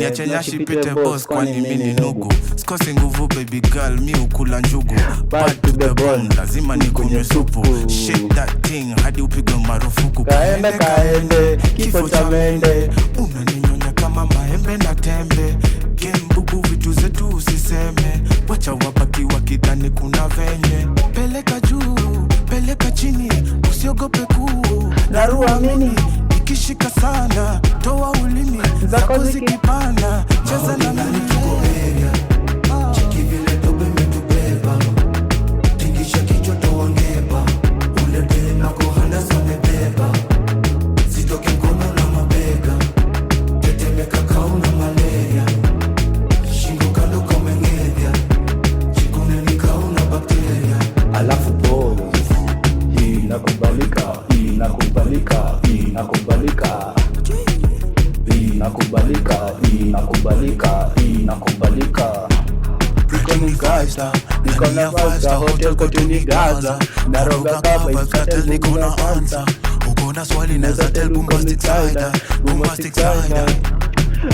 niache nyashi pite boss kwani mimi ni nugu. Sikosi nguvu baby girl mi ukula njugu. Bad to the bone lazima nikunywe supu. Shit that thing hadi upigwe marufuku. Kaende kifo cha mende. Unaninyonya kama maembe na tembe. Kembubu vitu zetu usiseme. Wacha wabaki wakidhani kuna venye. Peleka juu, peleka chini, usiogope kuu. Narua mini ikishika sana, toa ulimi zako zikipana. Cheza na mimi tuko area. Chiki vile dobe metubeba. Tingisha kichwa toa ngeba. Ule dema kohanda samebeba. Zitoke mkono na mabega. Tetemeka kauna malaria. Shingo kando komengedya. Chikune ni kauna bakteria. alafu boys, inakubalika, inakubalika, inakubalika, inakubalika, inakubalika, inakubalika. Niko ni Gaza, Niko na Gaza, hotel kote ni Gaza. Naroga baba ikatel niko na answer. uko na swali neza tell bombastic side, bombastic side.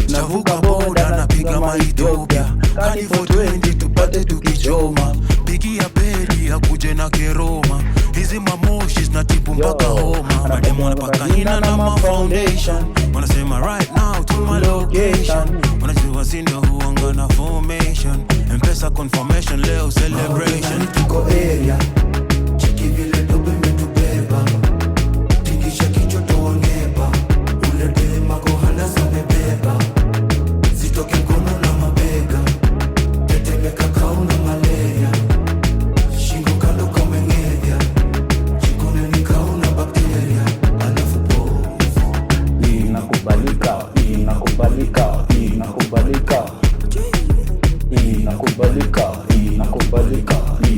Navuka boda napiga ma Ethiopia. Kani 420 tupate tukichoma. Pigia pedi akuje na keroma. Hizi mamoshi zinatibu mpaka homa. Mademu wanapaka ina na ma foundation. Wanasema right now to my location. Wanajua sindo huanga na formation. Mpesa confirmation leo celebration. Tuko area. Chiki vile dobe metubeba. Tingisha kichwa toa ngeba. Ule dema kohanda samebeba. Zitoke mkono na mabega. Tetemeka kauna malaria. Shingo kando komengedya. Chikune ni kauna bakteria. Alafu boys, Inakubalika, inakubalika, inakubalika, inakubalika, inakubalika,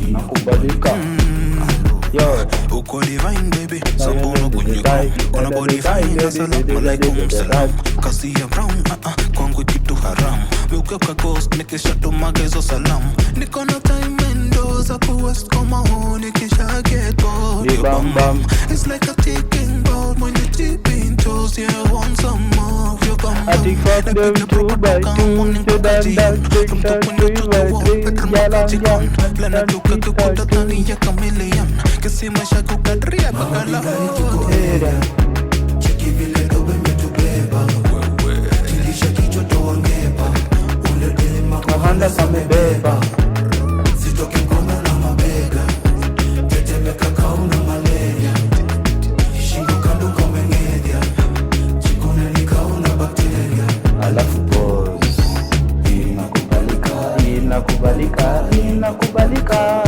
inakubalika. Yo, uko divine baby, sabono kunyuka. Kona body fine, assalamu alaikum salam. Kasi ya brown, kwangu kitu haram. Meuka ghost, nikisha tumagezo salam. Niko na time endo za kuwest koma ho, nikisha get bored. Ni bam bam. It's like a ticking bomb when you deep in toes. Yeah, I want some more. You come I think fuck them 2 by 2. So damn that section 3 by 3. Yalang Plana tuka kukuta tani ya chameleon. Kasi maisha kukadria bagala. area. Chiki vile dobe metubeba. Tingisha kichwa toa ngeba. Ule dema Kohanda samebeba. zitoke mkono na mabega. Tetemeka kauna malaria. Shingo kando komengedya. Chikune ni kauna bakteria. Alafu boys, inakubalika, inakubalika, inakubalika,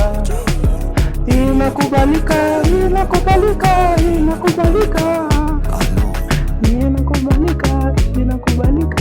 inakubalika, inakubalika, inakubalika, inakubalika, inakubalika.